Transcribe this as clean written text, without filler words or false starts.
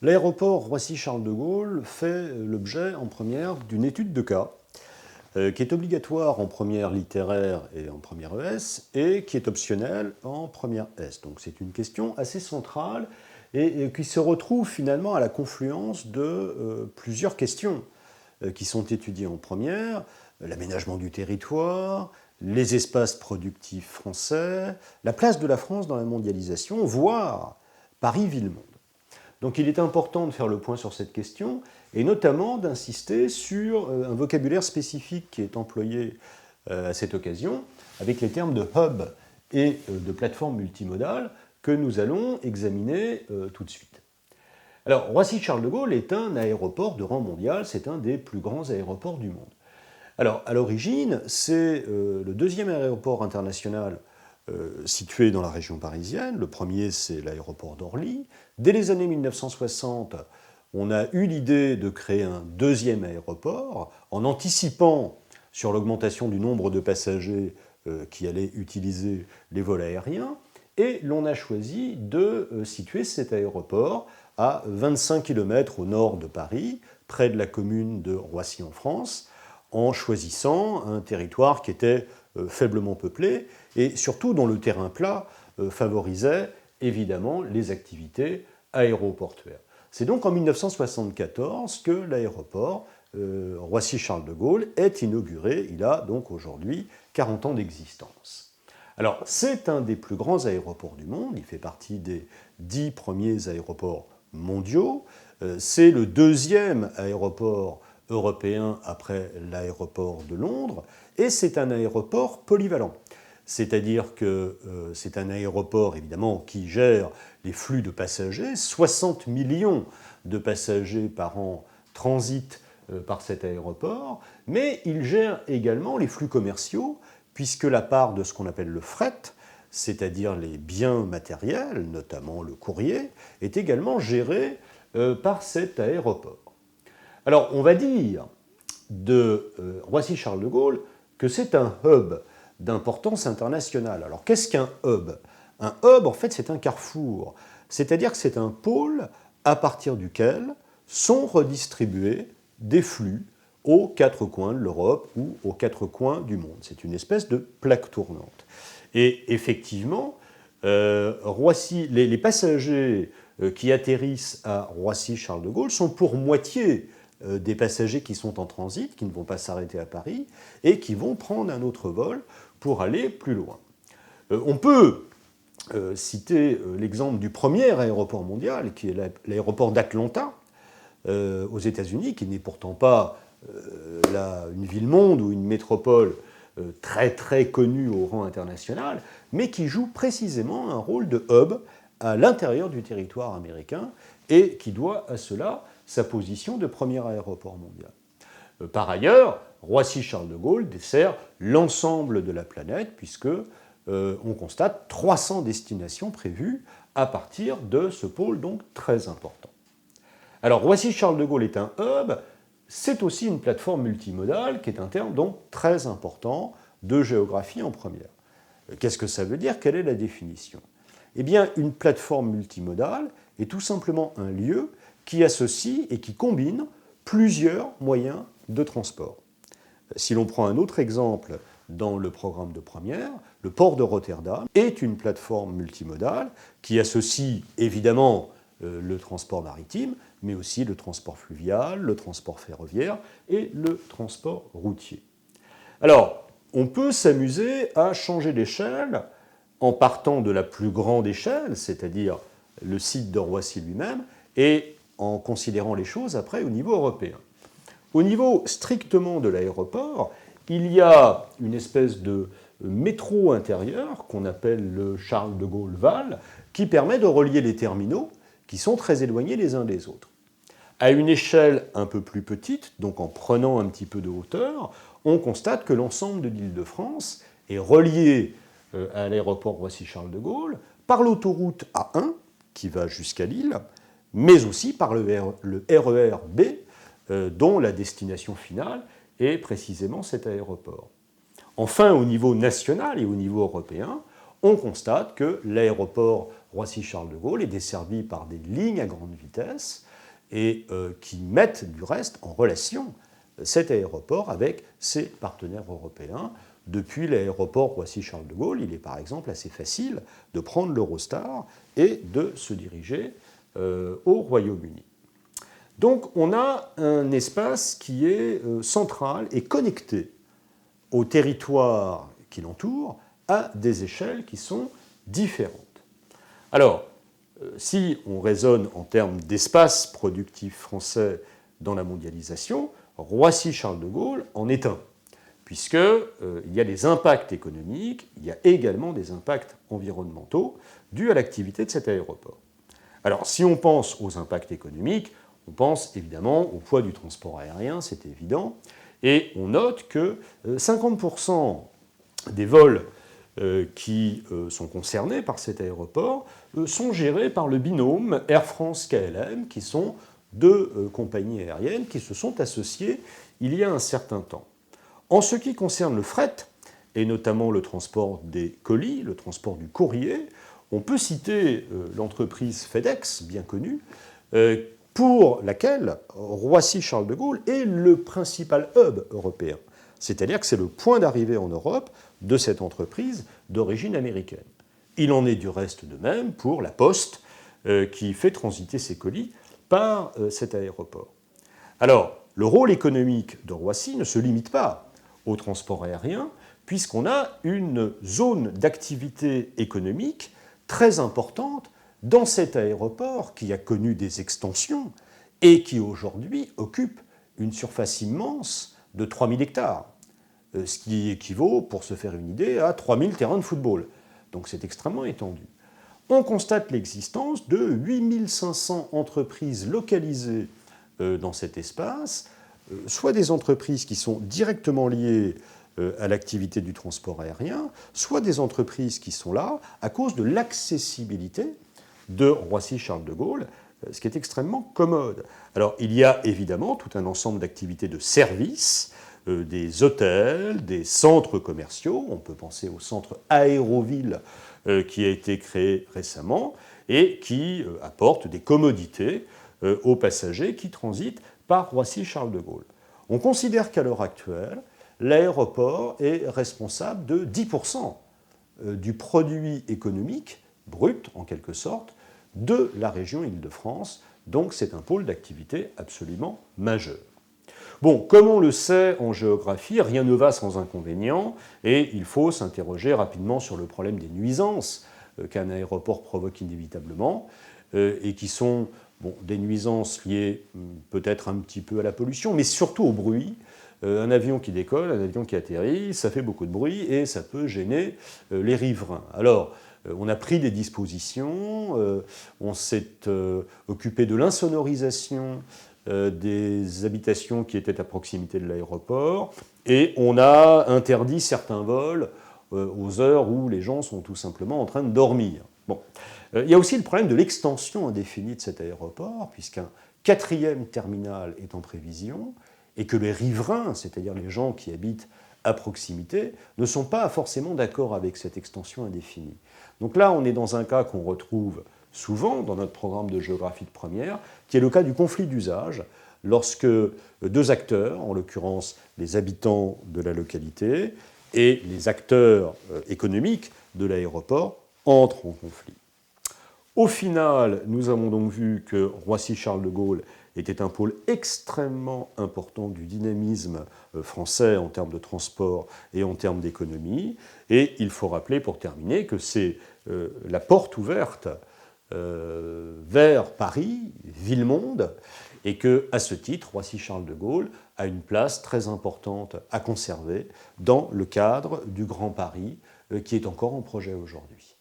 L'aéroport Roissy-Charles de Gaulle fait l'objet en première d'une étude de cas qui est obligatoire en première littéraire et en première ES et qui est optionnelle en première S. Donc c'est une question assez centrale et qui se retrouve finalement à la confluence de plusieurs questions qui sont étudiées en première, l'aménagement du territoire, les espaces productifs français, la place de la France dans la mondialisation, voire Paris-Ville-Monde. Donc il est important de faire le point sur cette question et notamment d'insister sur un vocabulaire spécifique qui est employé à cette occasion avec les termes de hub et de plateforme multimodale que nous allons examiner tout de suite. Alors Roissy-Charles de Gaulle est un aéroport de rang mondial, c'est un des plus grands aéroports du monde. Alors à l'origine, c'est le deuxième aéroport international situé dans la région parisienne. Le premier, c'est l'aéroport d'Orly. Dès les années 1960, on a eu l'idée de créer un deuxième aéroport en anticipant sur l'augmentation du nombre de passagers qui allaient utiliser les vols aériens. Et l'on a choisi de situer cet aéroport à 25 km au nord de Paris, près de la commune de Roissy en France, en choisissant un territoire qui était faiblement peuplé et surtout dont le terrain plat favorisait évidemment les activités aéroportuaires. C'est donc en 1974 que l'aéroport Roissy-Charles de Gaulle est inauguré. Il a donc aujourd'hui 40 ans d'existence. Alors, c'est un des plus grands aéroports du monde. Il fait partie des 10 premiers aéroports mondiaux. C'est le deuxième aéroport européen après l'aéroport de Londres. Et c'est un aéroport polyvalent. C'est-à-dire que c'est un aéroport, évidemment, qui gère les flux de passagers. 60 millions de passagers par an transitent par cet aéroport, mais il gère également les flux commerciaux, puisque la part de ce qu'on appelle le fret, c'est-à-dire les biens matériels, notamment le courrier, est également gérée par cet aéroport. Alors, on va dire de Roissy-Charles de Gaulle que c'est un hub d'importance internationale. Alors, qu'est-ce qu'un hub ? Un hub, en fait, c'est un carrefour. C'est-à-dire que c'est un pôle à partir duquel sont redistribués des flux aux quatre coins de l'Europe ou aux quatre coins du monde. C'est une espèce de plaque tournante. Et effectivement, les passagers qui atterrissent à Roissy-Charles de Gaulle sont pour moitié des passagers qui sont en transit, qui ne vont pas s'arrêter à Paris, et qui vont prendre un autre vol pour aller plus loin. On peut citer l'exemple du premier aéroport mondial, qui est l'aéroport d'Atlanta, aux États-Unis, qui n'est pourtant pas une ville-monde ou une métropole très très connue au rang international, mais qui joue précisément un rôle de hub à l'intérieur du territoire américain et qui doit à cela sa position de premier aéroport mondial. Par ailleurs, Roissy-Charles de Gaulle dessert l'ensemble de la planète puisque on constate 300 destinations prévues à partir de ce pôle donc très important. Alors Roissy-Charles de Gaulle est un hub, c'est aussi une plateforme multimodale qui est un terme donc très important de géographie en première. Qu'est-ce que ça veut dire ? Quelle est la définition ? Eh bien, une plateforme multimodale est tout simplement un lieu qui associe et qui combine plusieurs moyens de transport. Si l'on prend un autre exemple dans le programme de première, le port de Rotterdam est une plateforme multimodale qui associe évidemment le transport maritime, mais aussi le transport fluvial, le transport ferroviaire et le transport routier. Alors, on peut s'amuser à changer d'échelle en partant de la plus grande échelle, c'est-à-dire le site de Roissy lui-même, et en considérant les choses après au niveau européen. Au niveau strictement de l'aéroport, il y a une espèce de métro intérieur qu'on appelle le Charles de Gaulle-Val, qui permet de relier les terminaux qui sont très éloignés les uns des autres. À une échelle un peu plus petite, donc en prenant un petit peu de hauteur, on constate que l'ensemble de l'Île-de-France est relié à l'aéroport Roissy-Charles de Gaulle par l'autoroute A1 qui va jusqu'à Lille, mais aussi par le RER B dont la destination finale est précisément cet aéroport. Enfin, au niveau national et au niveau européen, on constate que l'aéroport Roissy-Charles de Gaulle est desservi par des lignes à grande vitesse et qui mettent du reste en relation cet aéroport avec ses partenaires européens. Depuis l'aéroport Roissy-Charles de Gaulle, il est par exemple assez facile de prendre l'Eurostar et de se diriger au Royaume-Uni. Donc on a un espace qui est central et connecté au territoire qui l'entoure à des échelles qui sont différentes. Alors, si on raisonne en termes d'espace productif français dans la mondialisation, Roissy-Charles de Gaulle en est un, puisqu'il y a des impacts économiques, il y a également des impacts environnementaux dus à l'activité de cet aéroport. Alors, si on pense aux impacts économiques, on pense évidemment au poids du transport aérien, c'est évident, et on note que 50% des vols qui sont concernés par cet aéroport sont gérés par le binôme Air France-KLM, qui sont deux compagnies aériennes qui se sont associées il y a un certain temps. En ce qui concerne le fret, et notamment le transport des colis, le transport du courrier, on peut citer l'entreprise FedEx, bien connue, pour laquelle Roissy-Charles de Gaulle est le principal hub européen. C'est-à-dire que c'est le point d'arrivée en Europe de cette entreprise d'origine américaine. Il en est du reste de même pour la Poste, qui fait transiter ses colis par cet aéroport. Alors, le rôle économique de Roissy ne se limite pas au transport aérien, puisqu'on a une zone d'activité économique très importante dans cet aéroport qui a connu des extensions et qui aujourd'hui occupe une surface immense de 3000 hectares, ce qui équivaut, pour se faire une idée, à 3000 terrains de football. Donc c'est extrêmement étendu. On constate l'existence de 8500 entreprises localisées dans cet espace, soit des entreprises qui sont directement liées à l'activité du transport aérien, soit des entreprises qui sont là à cause de l'accessibilité de Roissy-Charles de Gaulle, ce qui est extrêmement commode. Alors, il y a évidemment tout un ensemble d'activités de services, des hôtels, des centres commerciaux. On peut penser au centre Aéroville qui a été créé récemment et qui apporte des commodités aux passagers qui transitent par Roissy-Charles de Gaulle. On considère qu'à l'heure actuelle, l'aéroport est responsable de 10% du produit économique brut, en quelque sorte, de la région Île-de-France. Donc c'est un pôle d'activité absolument majeur. Bon, comme on le sait en géographie, rien ne va sans inconvénient, et il faut s'interroger rapidement sur le problème des nuisances qu'un aéroport provoque inévitablement, et qui sont des nuisances liées peut-être un petit peu à la pollution, mais surtout au bruit. Un avion qui décolle, un avion qui atterrit, ça fait beaucoup de bruit et ça peut gêner les riverains. Alors, on a pris des dispositions, on s'est occupé de l'insonorisation des habitations qui étaient à proximité de l'aéroport, et on a interdit certains vols aux heures où les gens sont tout simplement en train de dormir. Bon. Il y a aussi le problème de l'extension indéfinie de cet aéroport, puisqu'un 4e terminal est en prévision, et que les riverains, c'est-à-dire les gens qui habitent à proximité, ne sont pas forcément d'accord avec cette extension indéfinie. Donc là, on est dans un cas qu'on retrouve souvent dans notre programme de géographie de première, qui est le cas du conflit d'usage, lorsque deux acteurs, en l'occurrence les habitants de la localité et les acteurs économiques de l'aéroport, entrent en conflit. Au final, nous avons donc vu que Roissy-Charles de Gaulle était un pôle extrêmement important du dynamisme français en termes de transport et en termes d'économie. Et il faut rappeler, pour terminer, que c'est la porte ouverte vers Paris, ville-monde, et qu'à ce titre, Roissy-Charles de Gaulle a une place très importante à conserver dans le cadre du Grand Paris qui est encore en projet aujourd'hui.